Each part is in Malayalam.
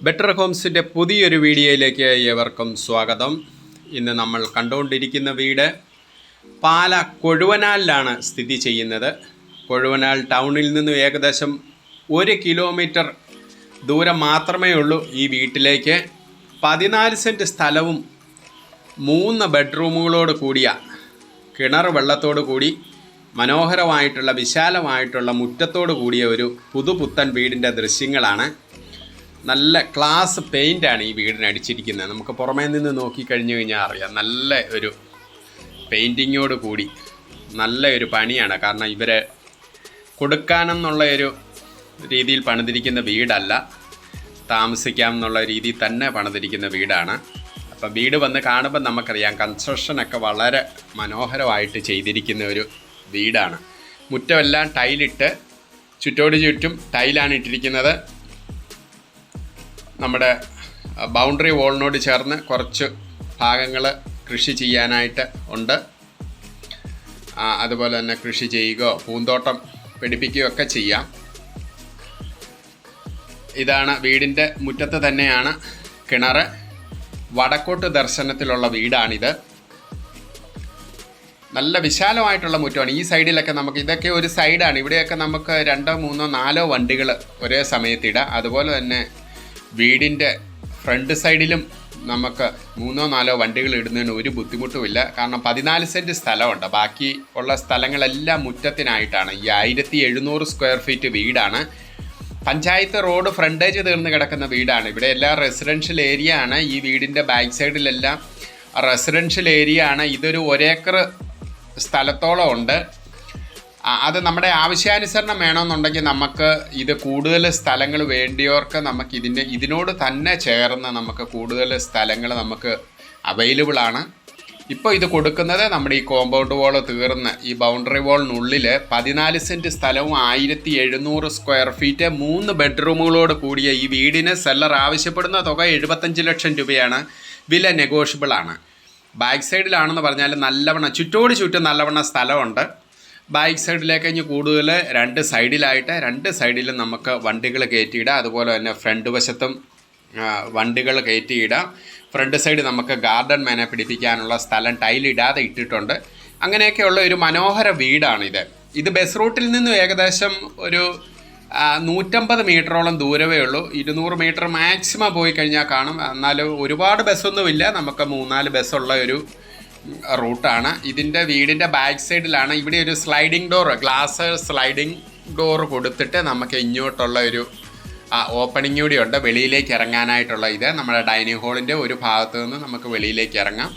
ബെറ്റർ ഹോംസിൻ്റെ പുതിയൊരു വീഡിയോയിലേക്ക് ഏവർക്കും സ്വാഗതം. ഇന്ന് നമ്മൾ കണ്ടുകൊണ്ടിരിക്കുന്ന വീട് പാല കൊഴുവനാലിലാണ് സ്ഥിതി ചെയ്യുന്നത്. കൊഴുവനാൽ ടൗണിൽ നിന്നും ഏകദേശം 1 കിലോമീറ്റർ ദൂരം മാത്രമേ ഉള്ളൂ ഈ വീട്ടിലേക്ക്. 14 സെൻറ്റ് സ്ഥലവും 3 ബെഡ്റൂമുകളോട് കൂടിയ കിണർ വെള്ളത്തോടു കൂടി മനോഹരമായിട്ടുള്ള വിശാലമായിട്ടുള്ള മുറ്റത്തോടു കൂടിയ ഒരു പുതുപുത്തൻ വീടിൻ്റെ ദൃശ്യങ്ങളാണ്. നല്ല ക്ലാസ് പെയിൻ്റാണ് ഈ വീടിന് അടിച്ചിരിക്കുന്നത്. നമുക്ക് പുറമേ നിന്ന് നോക്കിക്കഴിഞ്ഞു കഴിഞ്ഞാൽ അറിയാം, നല്ല ഒരു പെയിൻറ്റിങ്ങോട് കൂടി നല്ല ഒരു പണിയാണ്. കാരണം ഇവരെ കൊടുക്കാനെന്നുള്ള ഒരു രീതിയിൽ പണിതിരിക്കുന്ന വീടല്ല, താമസിക്കാം എന്നുള്ള രീതിയിൽ തന്നെ പണിതിരിക്കുന്ന വീടാണ്. അപ്പം വീട് വന്ന് കാണുമ്പോൾ നമുക്കറിയാം കൺസ്ട്രക്ഷനൊക്കെ വളരെ മനോഹരമായിട്ട് ചെയ്തിരിക്കുന്ന ഒരു വീടാണ്. മുറ്റമെല്ലാം ടൈലിട്ട് ചുറ്റോട് ചുറ്റും ടൈലാണ് ഇട്ടിരിക്കുന്നത്. നമ്മുടെ ബൗണ്ടറി വോളിനോട് ചേർന്ന് കുറച്ച് ഭാഗങ്ങൾ കൃഷി ചെയ്യാനായിട്ട് ഉണ്ട്. അതുപോലെ തന്നെ കൃഷി ചെയ്യുകയോ പൂന്തോട്ടം പിടിപ്പിക്കുകയോ ഒക്കെ ചെയ്യാം. ഇതാണ് വീടിൻ്റെ മുറ്റത്ത് തന്നെയാണ് കിണർ. വടക്കോട്ട് ദർശനത്തിലുള്ള വീടാണിത്. നല്ല വിശാലമായിട്ടുള്ള മുറ്റമാണ്. ഈ സൈഡിലൊക്കെ നമുക്ക് ഇതൊക്കെ ഒരു സൈഡാണ്. ഇവിടെയൊക്കെ നമുക്ക് 2, 3, 4 വണ്ടികൾ ഒരേ സമയത്തിടാം. അതുപോലെ തന്നെ വീടിൻ്റെ ഫ്രണ്ട് സൈഡിലും നമുക്ക് 3, 4 വണ്ടികൾ ഇടുന്നതിന് ഒരു ബുദ്ധിമുട്ടുമില്ല. കാരണം 14 സെൻറ്റ് സ്ഥലമുണ്ട്. ബാക്കി ഉള്ള സ്ഥലങ്ങളെല്ലാം മുറ്റത്തിനായിട്ടാണ്. ഈ 1700 സ്ക്വയർ ഫീറ്റ് വീടാണ്. പഞ്ചായത്ത് റോഡ് ഫ്രണ്ടേജ് തീർന്ന് കിടക്കുന്ന വീടാണ്. ഇവിടെ എല്ലാം റെസിഡൻഷ്യൽ ഏരിയ ആണ്. ഈ വീടിൻ്റെ ബാക്ക് സൈഡിലെല്ലാം റെസിഡൻഷ്യൽ ഏരിയ ആണ്. ഇതൊരു 1 ഏക്കർ സ്ഥലത്തോളം ഉണ്ട്. അത് നമ്മുടെ ആവശ്യാനുസരണം വേണമെന്നുണ്ടെങ്കിൽ നമുക്ക് ഇത് കൂടുതൽ സ്ഥലങ്ങൾ വേണ്ടിയവർക്ക് നമുക്ക് ഇതിനോട് തന്നെ ചേർന്ന് നമുക്ക് കൂടുതൽ സ്ഥലങ്ങൾ നമുക്ക് അവൈലബിൾ ആണ്. ഇപ്പോൾ ഇത് കൊടുക്കുന്നത് നമ്മുടെ ഈ കോമ്പൗണ്ട് വാൾ തീർന്ന് ഈ ബൗണ്ടറി വാളിനുള്ളിൽ 14 സെൻറ്റ് സ്ഥലവും 1700 സ്ക്വയർ ഫീറ്റ് 3 ബെഡ്റൂമുകളോട് കൂടിയ ഈ വീടിന് സെല്ലർ ആവശ്യപ്പെടുന്ന തുക 75 ലക്ഷം രൂപയാണ്. വില നെഗോഷ്യബിൾ ആണ്. ബാക്ക് സൈഡിലാണെന്ന് പറഞ്ഞാൽ നല്ലവണ്ണം ചുറ്റോട് ചുറ്റും നല്ലവണ്ണം സ്ഥലമുണ്ട്. ബാക്ക് സൈഡിലേക്ക് കഴിഞ്ഞ് കൂടുതൽ 2 സൈഡിലായിട്ട് 2 സൈഡിലും നമുക്ക് വണ്ടികൾ കയറ്റിയിടാം. അതുപോലെ തന്നെ ഫ്രണ്ട് വശത്തും വണ്ടികൾ കയറ്റിയിടാം. ഫ്രണ്ട് സൈഡ് നമുക്ക് ഗാർഡൻ മേനെ പിടിപ്പിക്കാനുള്ള സ്ഥലം ടൈലിടാതെ ഇട്ടിട്ടുണ്ട്. അങ്ങനെയൊക്കെയുള്ള ഒരു മനോഹര വീടാണിത്. ഇത് ബസ് റൂട്ടിൽ നിന്നും ഏകദേശം ഒരു 150 മീറ്ററോളം ദൂരമേ ഉള്ളൂ. 200 മീറ്റർ മാക്സിമം പോയി കഴിഞ്ഞാൽ കാണും. എന്നാലും ഒരുപാട് ബസ്സൊന്നുമില്ല. നമുക്ക് 3-4 ബസ്സുള്ള ഒരു റൂട്ടാണ്. ഇതിൻ്റെ വീടിൻ്റെ ബാക്ക് സൈഡിലാണ്. ഇവിടെ ഒരു sliding door, glass sliding door കൊടുത്തിട്ട് നമുക്ക് ഇങ്ങോട്ടുള്ള ഒരു ഓപ്പണിംഗ് കൂടി ഉണ്ട് വെളിയിലേക്ക് ഇറങ്ങാനായിട്ടുള്ള. ഇത് നമ്മുടെ ഡൈനിങ് ഹാളിൻ്റെ ഒരു ഭാഗത്ത് നിന്ന് നമുക്ക് വെളിയിലേക്ക് ഇറങ്ങാം.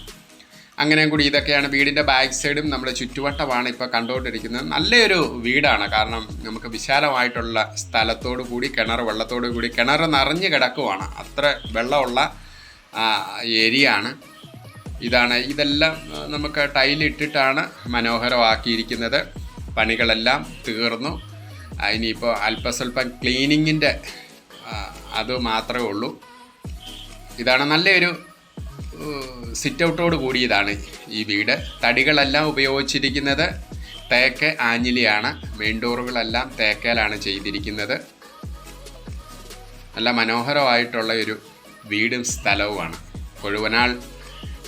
അങ്ങനെ കൂടി ഇതൊക്കെയാണ് വീടിൻ്റെ ബാക്ക് സൈഡും നമ്മുടെ ചുറ്റുവട്ടമാണ് ഇപ്പോൾ കണ്ടുകൊണ്ടിരിക്കുന്നത്. നല്ലൊരു വീടാണ്. കാരണം നമുക്ക് വിശാലമായിട്ടുള്ള സ്ഥലത്തോടു കൂടി വെള്ളത്തോടു കൂടി കിണർ നിറഞ്ഞ് കിടക്കുവാണ്. അത്ര വെള്ളമുള്ള ഏരിയ ആണ്. ഇതെല്ലാം നമുക്ക് ടൈലിട്ടിട്ടാണ് മനോഹരമാക്കിയിരിക്കുന്നത്. പണികളെല്ലാം തീർന്നു. ഇനിയിപ്പോൾ അല്പസ്വല്പം ക്ലീനിങ്ങിൻ്റെ അത് മാത്രമേ ഉള്ളൂ. ഇതാണ് നല്ലൊരു സിറ്റ് ഔട്ടോട് കൂടിയതാണ് ഈ വീട്. തടികളെല്ലാം ഉപയോഗിച്ചിരിക്കുന്നത് തേക്ക് ആഞ്ഞിലിയാണ്. മെയിൻ ഡോറുകളെല്ലാം തേക്കയിലാണ് ചെയ്തിരിക്കുന്നത്. നല്ല മനോഹരമായിട്ടുള്ള ഒരു വീടും സ്ഥലവുമാണ്. കൊഴുവനാൽ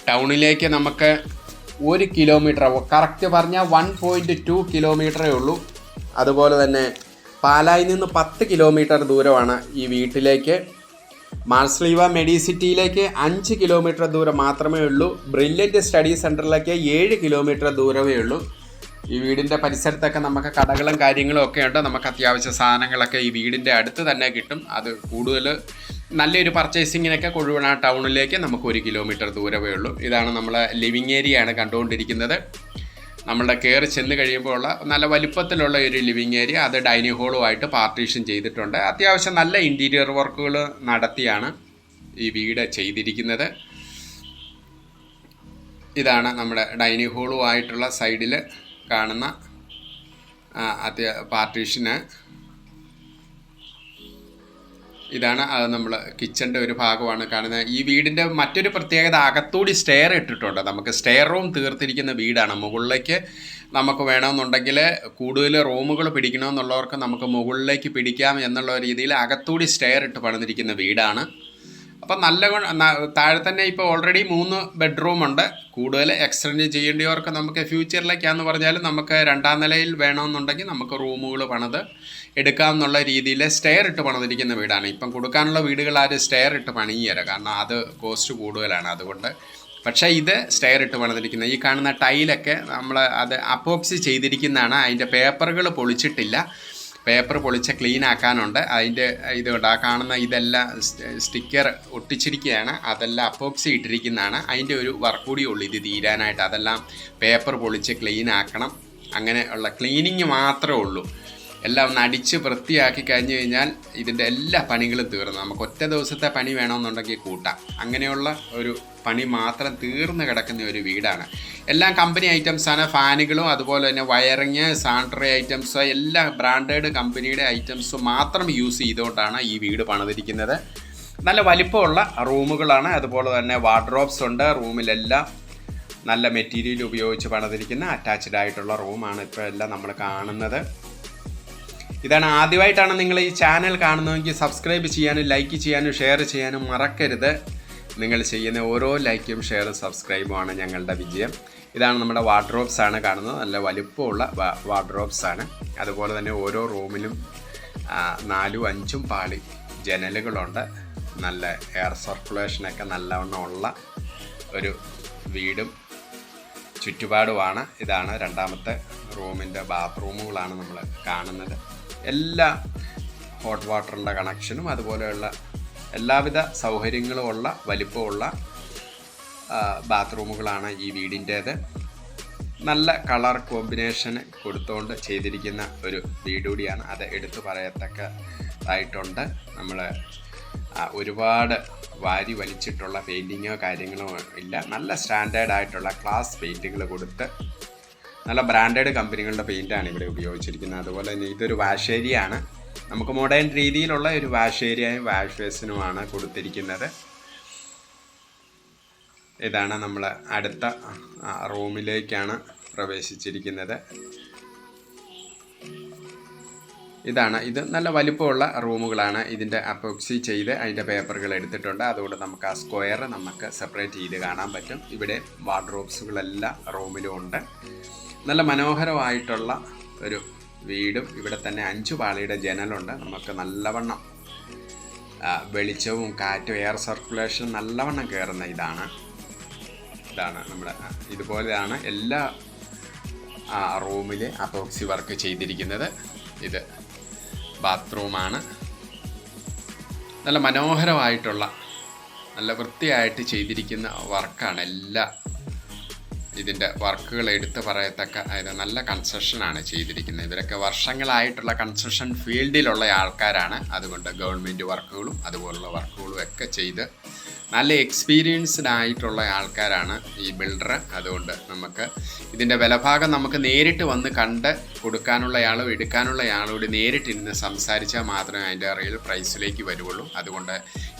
ടൗണിലേക്ക് നമുക്ക് 1 കിലോമീറ്റർ, കറക്റ്റ് പറഞ്ഞാൽ 1.2 കിലോമീറ്ററേ ഉള്ളൂ. അതുപോലെ തന്നെ പാലായിൽ നിന്ന് 10 കിലോമീറ്റർ ദൂരമാണ് ഈ വീട്ടിലേക്ക്. മാർസ്ലീവ മെഡിസിറ്റിയിലേക്ക് 5 കിലോമീറ്റർ ദൂരം മാത്രമേ ഉള്ളൂ. ബ്രില്യൻറ്റ് സ്റ്റഡി സെൻറ്ററിലേക്ക് 7 കിലോമീറ്റർ ദൂരമേ ഉള്ളൂ. ഈ വീടിൻ്റെ പരിസരത്തൊക്കെ നമുക്ക് കടകളും കാര്യങ്ങളും ഒക്കെ ഉണ്ട്. നമുക്ക് അത്യാവശ്യ സാധനങ്ങളൊക്കെ ഈ വീടിൻ്റെ അടുത്ത് തന്നെ കിട്ടും. അത് കൂടുതൽ നല്ലൊരു പർച്ചേസിങ്ങിനൊക്കെ കൊഴുവനാൽ ടൗണിലേക്ക് നമുക്ക് 1 കിലോമീറ്റർ ദൂരമേ ഉള്ളൂ. ഇതാണ് നമ്മളെ ലിവിങ് ഏരിയയാണ് കണ്ടുകൊണ്ടിരിക്കുന്നത്. നമ്മളുടെ കയറി ചെന്ന് കഴിയുമ്പോൾ ഉള്ള നല്ല വലുപ്പത്തിലുള്ള ഒരു ലിവിങ് ഏരിയ. അത് ഡൈനിങ് ഹോളുമായിട്ട് പാർട്ടീഷൻ ചെയ്തിട്ടുണ്ട്. അത്യാവശ്യം നല്ല ഇൻറ്റീരിയർ വർക്കുകൾ നടത്തിയാണ് ഈ വീട് ചെയ്തിരിക്കുന്നത്. ഇതാണ് നമ്മുടെ ഡൈനിങ് ഹോളുമായിട്ടുള്ള സൈഡിൽ കാണുന്ന പാർട്ടീഷന്. ഇതാണ് അത് നമ്മൾ കിച്ചൻ്റെ ഒരു ഭാഗമാണ് കാണുന്നത്. ഈ വീടിൻ്റെ മറ്റൊരു പ്രത്യേകത, അകത്തൂടി സ്റ്റെയർ ഇട്ടിട്ടുണ്ട്. നമുക്ക് സ്റ്റെയർ റൂം തീർത്തിരിക്കുന്ന വീടാണ്. മുകളിലേക്ക് നമുക്ക് വേണമെന്നുണ്ടെങ്കിൽ കൂടുതൽ റൂമുകൾ പിടിക്കണമെന്നുള്ളവർക്ക് നമുക്ക് മുകളിലേക്ക് പിടിക്കാം എന്നുള്ള രീതിയിൽ അകത്തൂടി സ്റ്റെയർ ഇട്ട് പണിതിരിക്കുന്ന വീടാണ്. അപ്പം താഴെ തന്നെ ഇപ്പോൾ ഓൾറെഡി 3 ബെഡ്റൂമുണ്ട്. കൂടുതൽ എക്സ്റ്റെൻഡ് ചെയ്യേണ്ടവർക്ക് നമുക്ക് ഫ്യൂച്ചറിലേക്കാന്ന് പറഞ്ഞാൽ നമുക്ക് 2ാം നിലയിൽ വേണമെന്നുണ്ടെങ്കിൽ നമുക്ക് റൂമുകൾ പണിത് എടുക്കാമെന്നുള്ള രീതിയിൽ സ്റ്റെയർ ഇട്ട് പണിതിരിക്കുന്ന വീടാണ്. ഇപ്പം കൊടുക്കാനുള്ള വീടുകൾ ആരും സ്റ്റെയർ ഇട്ട് പണിയല്ല, കാരണം അത് കോസ്റ്റ് കൂടുതലാണ്. അതുകൊണ്ട് പക്ഷേ ഇത് സ്റ്റെയർ ഇട്ട് പണിതിരിക്കുന്നത്. ഈ കാണുന്ന ടൈലൊക്കെ നമ്മൾ അത് അപ്പോക്സി ചെയ്തിരിക്കുന്നതാണ്. അതിൻ്റെ പേപ്പറുകൾ പൊളിച്ചിട്ടില്ല. പേപ്പർ പൊളിച്ച് ക്ലീൻ ആക്കാനുണ്ട്. അതിൻ്റെ ഇതുകൊണ്ട് ആ കാണുന്ന ഇതെല്ലാം സ്റ്റിക്കർ ഒട്ടിച്ചിരിക്കുകയാണ്. അതെല്ലാം അപ്പോക്സി ഇട്ടിരിക്കുന്നതാണ്. അതിൻ്റെ ഒരു വർക്ക് കൂടി ഉള്ളൂ ഇത് തീരാനായിട്ട്. അതെല്ലാം പേപ്പർ പൊളിച്ച് ക്ലീൻ ആക്കണം. അങ്ങനെ ഉള്ള ക്ലീനിങ് മാത്രമേ ഉള്ളൂ. എല്ലാം ഒന്ന് അടിച്ച് വൃത്തിയാക്കി കഴിഞ്ഞ് കഴിഞ്ഞാൽ ഇതിൻ്റെ എല്ലാ പണികളും തീർന്നു. നമുക്ക് ഒറ്റ ദിവസത്തെ പണി വേണമെന്നുണ്ടെങ്കിൽ കൂട്ടാം. അങ്ങനെയുള്ള ഒരു പണി മാത്രം തീർന്ന് കിടക്കുന്ന ഒരു വീടാണ്. എല്ലാം കമ്പനി ഐറ്റംസാണ്. ഫാനുകളും അതുപോലെ തന്നെ വയറിങ്, സാനിറ്ററി ഐറ്റംസ് എല്ലാം ബ്രാൻഡഡ് കമ്പനിയുടെ ഐറ്റംസ് മാത്രം യൂസ് ചെയ്തുകൊണ്ടാണ് ഈ വീട് പണിതിരിക്കുന്നത്. നല്ല വലിപ്പമുള്ള റൂമുകളാണ്. അതുപോലെ തന്നെ വാർഡ്രോബ്സ് ഉണ്ട്. റൂമിലെല്ലാം നല്ല മെറ്റീരിയൽ ഉപയോഗിച്ച് പണിതിരിക്കുന്ന അറ്റാച്ച്ഡ് ആയിട്ടുള്ള റൂമാണ് ഇപ്പോൾ എല്ലാം നമ്മൾ കാണുന്നത്. ഇതാണ് ആദ്യമായിട്ടാണ് നിങ്ങൾ ഈ ചാനൽ കാണുന്നതെങ്കിൽ സബ്സ്ക്രൈബ് ചെയ്യാനും ലൈക്ക് ചെയ്യാനും ഷെയർ ചെയ്യാനും മറക്കരുത്. നിങ്ങൾ ചെയ്യുന്ന ഓരോ ലൈക്കും ഷെയറും സബ്സ്ക്രൈബുമാണ് ഞങ്ങളുടെ വിജയം. ഇതാണ് നമ്മുടെ വാർഡ്രോബ്സ് ആണ് കാണുന്നത്. നല്ല വലുപ്പമുള്ള വാർഡ്രോബ്സ് ആണ്. അതുപോലെ തന്നെ ഓരോ റൂമിലും 4ഉം 5ഉം പാളി ജനലുകളുണ്ട്. നല്ല എയർ സർക്കുലേഷനൊക്കെ നല്ലവണ്ണം ഉള്ള ഒരു വീടും ചുറ്റുപാടുമാണ്. ഇതാണ് 2ാമത്തെ റൂമിൻ്റെ ബാത്റൂമുകളാണ് നമ്മൾ കാണുന്നത്. എല്ലാ ഹോട്ട് വാട്ടറിൻ്റെ കണക്ഷനും അതുപോലെയുള്ള എല്ലാവിധ സൗകര്യങ്ങളും ഉള്ള വലിപ്പമുള്ള ബാത്റൂമുകളാണ് ഈ വീടിൻ്റേത്. നല്ല കളർ കോമ്പിനേഷൻ കൊടുത്തുകൊണ്ട് ചെയ്തിരിക്കുന്ന ഒരു വീട് കൂടിയാണ്. അത് എടുത്തു പറയത്തക്കതായിട്ടുണ്ട്. നമ്മൾ ഒരുപാട് വാരി വലിച്ചിട്ടുള്ള പെയിൻറ്റിങ്ങോ കാര്യങ്ങളോ ഇല്ല. നല്ല സ്റ്റാൻഡേർഡ് ആയിട്ടുള്ള ക്ലാസ് പെയിൻറ്റുകൾ കൊടുത്ത് നല്ല ബ്രാൻഡഡ് കമ്പനികളുടെ പെയിൻറ്റാണ് ഇവിടെ ഉപയോഗിച്ചിരിക്കുന്നത്. അതുപോലെ തന്നെ ഇതൊരു വാഷ് ഏരിയയാണ്. നമുക്ക് മോഡേൺ രീതിയിലുള്ള ഒരു വാഷ് ഏരിയയും വാഷ് ബേസിനുമാണ് കൊടുത്തിരിക്കുന്നത്. ഇതാണ് നമ്മൾ അടുത്ത റൂമിലേക്കാണ് പ്രവേശിച്ചിരിക്കുന്നത്. ഇത് നല്ല വലിപ്പമുള്ള റൂമുകളാണ്. ഇതിൻ്റെ അപ്പോക്സി ചെയ്ത് അതിൻ്റെ പേപ്പറുകൾ എടുത്തിട്ടുണ്ട്. അതുകൊണ്ട് നമുക്ക് ആ സ്ക്വയർ നമുക്ക് സെപ്പറേറ്റ് ചെയ്ത് കാണാൻ പറ്റും. ഇവിടെ വാർഡ്രോബ്സുകളെല്ലാം റൂമിലും ഉണ്ട്. നല്ല മനോഹരമായിട്ടുള്ള ഒരു വീടും ഇവിടെ തന്നെ 5 പാളിയുടെ ജനലുണ്ട്. നമുക്ക് നല്ലവണ്ണം വെളിച്ചവും കാറ്റും എയർ സർക്കുലേഷൻ നല്ലവണ്ണം കയറുന്ന ഇതാണ് നമ്മുടെ ഇതുപോലെയാണ് എല്ലാ റൂമിലെ അപ്പോക്സി വർക്ക് ചെയ്തിരിക്കുന്നത്. ഇത് ബാത്റൂമാണ്. നല്ല മനോഹരമായിട്ടുള്ള നല്ല വൃത്തിയായിട്ട് ചെയ്തിരിക്കുന്ന വർക്കാണ്. ഇതിൻ്റെ വർക്കുകൾ എടുത്ത് പറയത്തക്ക അതായത് നല്ല കൺസ്ട്രക്ഷനാണ് ചെയ്തിരിക്കുന്നത്. ഇവരൊക്കെ വർഷങ്ങളായിട്ടുള്ള കൺസ്ട്രക്ഷൻ ഫീൽഡിലുള്ള ആൾക്കാരാണ്. അതുകൊണ്ട് ഗവൺമെൻറ് വർക്കുകളും അതുപോലുള്ള വർക്കുകളും ഒക്കെ ചെയ്ത് നല്ല എക്സ്പീരിയൻസ്ഡ് ആയിട്ടുള്ള ആൾക്കാരാണ് ഈ ബിൽഡർ. അതുകൊണ്ട് നമുക്ക് ഇതിൻ്റെ വിലഭാഗം നമുക്ക് നേരിട്ട് വന്ന് കണ്ട് കൊടുക്കാനുള്ള ആളും എടുക്കാനുള്ള ആളോട് നേരിട്ടിരുന്ന് സംസാരിച്ചാൽ മാത്രമേ അതിൻ്റെ റിയൽ പ്രൈസിലേക്ക് വരുള്ളൂ. അതുകൊണ്ട്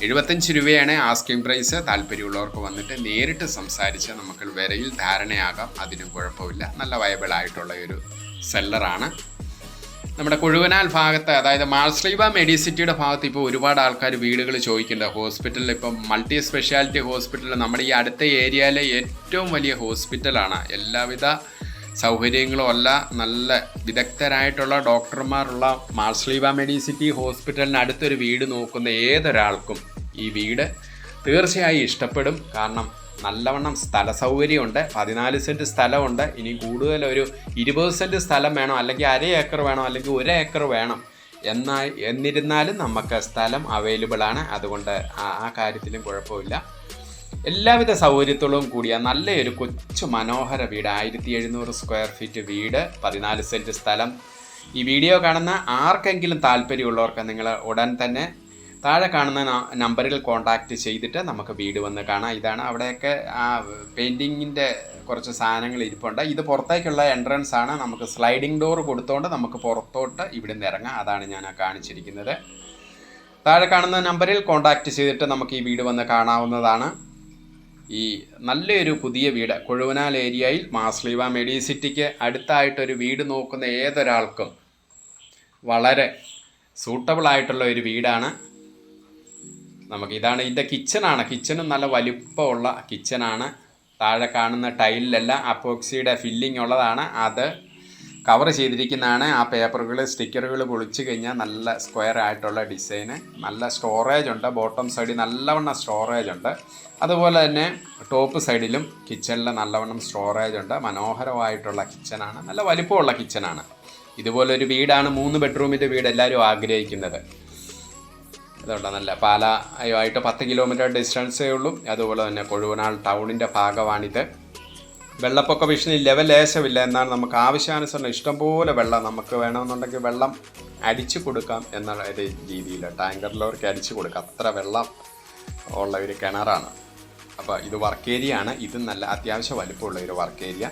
75 രൂപയാണ് ആസ്കിംഗ് പ്രൈസ്. താല്പര്യമുള്ളവർക്ക് വന്നിട്ട് നേരിട്ട് സംസാരിച്ച് നമുക്ക് വിലയിൽ ധാരണയാകാം. അതിനും കുഴപ്പമില്ല. നല്ല വയബിൾ ആയിട്ടുള്ള ഒരു സെല്ലറാണ്. നമ്മുടെ കൊഴുവനാൽ ഭാഗത്ത്, അതായത് മാർസ്ലീവ മെഡിസിറ്റിയുടെ ഭാഗത്ത് ഇപ്പോൾ ഒരുപാട് ആൾക്കാർ വീടുകൾ ചോദിക്കുന്നുണ്ട്. ഹോസ്പിറ്റലിൽ ഇപ്പം മൾട്ടി സ്പെഷ്യാലിറ്റി ഹോസ്പിറ്റൽ നമ്മുടെ ഈ അടുത്ത ഏരിയയിലെ ഏറ്റവും വലിയ ഹോസ്പിറ്റലാണ്. എല്ലാവിധ സൗകര്യങ്ങളും അല്ല, നല്ല വിദഗ്ധരായിട്ടുള്ള ഡോക്ടർമാരുള്ള മാർസ്ലീവ മെഡിസിറ്റി ഹോസ്പിറ്റലിന് അടുത്തൊരു വീട് നോക്കുന്ന ഏതൊരാൾക്കും ഈ വീട് തീർച്ചയായും ഇഷ്ടപ്പെടും. കാരണം നല്ലവണ്ണം സ്ഥല സൗകര്യമുണ്ട്. 14 സെൻറ്റ് സ്ഥലമുണ്ട്. ഇനി കൂടുതൽ ഒരു 20 സെൻറ്റ് സ്ഥലം വേണം, അല്ലെങ്കിൽ 1/2 ഏക്കർ വേണം, അല്ലെങ്കിൽ 1 ഏക്കർ വേണം. എന്നിരുന്നാലും നമുക്ക് സ്ഥലം അവൈലബിൾ ആണ്. അതുകൊണ്ട് ആ കാര്യത്തിലും കുഴപ്പമില്ല. എല്ലാവിധ സൗകര്യത്തോടും കൂടിയ നല്ലൊരു കൊച്ചു മനോഹര വീട്, 1700 സ്ക്വയർ ഫീറ്റ് വീട്, 14 സെൻറ്റ് സ്ഥലം. ഈ വീഡിയോ കാണുന്ന ആർക്കെങ്കിലും താല്പര്യമുള്ളവർക്ക് നിങ്ങൾ ഉടൻ തന്നെ താഴെ കാണുന്ന നമ്പറിൽ കോൺടാക്റ്റ് ചെയ്തിട്ട് നമുക്ക് വീട് വന്ന് കാണാം. ഇതാണ് അവിടെയൊക്കെ ആ പെയിൻറ്റിങ്ങിൻ്റെ കുറച്ച് സാധനങ്ങൾ ഇരിപ്പുണ്ട്. ഇത് പുറത്തേക്കുള്ള എൻട്രൻസ് ആണ്. നമുക്ക് സ്ലൈഡിംഗ് ഡോർ കൊടുത്തുകൊണ്ട് നമുക്ക് പുറത്തോട്ട് ഇവിടെ നിന്ന് ഇറങ്ങാം. അതാണ് ഞാൻ കാണിച്ചിരിക്കുന്നത്. താഴെ കാണുന്ന നമ്പറിൽ കോൺടാക്റ്റ് ചെയ്തിട്ട് നമുക്ക് ഈ വീട് വന്ന് കാണാവുന്നതാണ്. ഈ നല്ലൊരു പുതിയ വീട് കൊഴുവനാൽ ഏരിയയിൽ മാർസ്ലീവ മെഡിസിറ്റിക്ക് അടുത്തായിട്ടൊരു വീട് നോക്കുന്ന ഏതൊരാൾക്കും വളരെ സൂട്ടബിളായിട്ടുള്ള ഒരു വീടാണ്. ഇതാണ് ഇതിൻ്റെ കിച്ചണാണ്. കിച്ചണും നല്ല വലിപ്പമുള്ള കിച്ചണാണ്. താഴെ കാണുന്ന ടൈലിലെല്ലാം അപ്പോക്സിയുടെ ഫില്ലിംഗ് ഉള്ളതാണ്. അത് കവർ ചെയ്തിരിക്കുന്നതാണ്. ആ പേപ്പറുകൾ സ്റ്റിക്കറുകൾ പൊളിച്ച് കഴിഞ്ഞാൽ നല്ല സ്ക്വയർ ആയിട്ടുള്ള ഡിസൈന്. നല്ല സ്റ്റോറേജ് ഉണ്ട്. ബോട്ടം സൈഡിൽ നല്ലവണ്ണം സ്റ്റോറേജ് ഉണ്ട്. അതുപോലെ തന്നെ ടോപ്പ് സൈഡിലും കിച്ചണിൽ നല്ലവണ്ണം സ്റ്റോറേജ് ഉണ്ട്. മനോഹരമായിട്ടുള്ള കിച്ചണാണ്. നല്ല വലിപ്പമുള്ള കിച്ചണാണ്. ഇതുപോലൊരു വീടാണ് 3 ബെഡ്റൂമിൻ്റെ വീട് എല്ലാവരും ആഗ്രഹിക്കുന്നത്. അതുകൊണ്ട് നല്ല പാലായുമായിട്ട് 10 കിലോമീറ്റർ ഡിസ്റ്റൻസേ ഉള്ളൂ. അതുപോലെ തന്നെ കൊഴുവനാൽ ടൗണിൻ്റെ ഭാഗമാണിത്. വെള്ളപ്പൊക്ക ഭീഷണി ലേശമില്ല. എന്നാൽ നമുക്ക് ആവശ്യാനുസരണം ഇഷ്ടംപോലെ വെള്ളം നമുക്ക് വേണമെന്നുണ്ടെങ്കിൽ വെള്ളം അടിച്ചു കൊടുക്കാം എന്നുള്ള ഒരു രീതിയിൽ ടാങ്കറിലവർക്ക് അടിച്ചു കൊടുക്കാം. അത്ര വെള്ളം ഉള്ള ഒരു കിണറാണ്. അപ്പോൾ ഇത് വർക്ക് ഏരിയ ആണ്. ഇതും നല്ല അത്യാവശ്യം വലിപ്പമുള്ള ഒരു വർക്ക് ഏരിയ.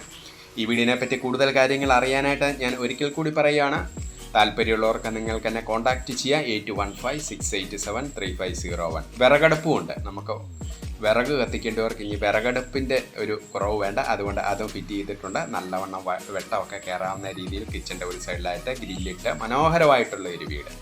ഈ വീടിനെ പറ്റി കൂടുതൽ കാര്യങ്ങൾ അറിയാനായിട്ട് ഞാൻ ഒരിക്കൽ കൂടി പറയുകയാണ്. താല്പര്യമുള്ളവർക്ക് നിങ്ങൾക്ക് എന്നെ കോൺടാക്റ്റ് ചെയ്യാം. 8156873501. വിറകടുപ്പും ഉണ്ട്. നമുക്ക് വിറക് കത്തിക്കേണ്ടവർക്ക് ഈ വിറകടുപ്പിൻ്റെ ഒരു കുറവ് വേണ്ട. അതുകൊണ്ട് അതും ഫിറ്റ് ചെയ്തിട്ടുണ്ട്. നല്ലവണ്ണം വെട്ടമൊക്കെ കയറാവുന്ന രീതിയിൽ കിച്ചൻ്റെ ഒരു സൈഡിലായിട്ട് ഗ്രില്ലിട്ട് മനോഹരമായിട്ടുള്ള ഒരു വീട്.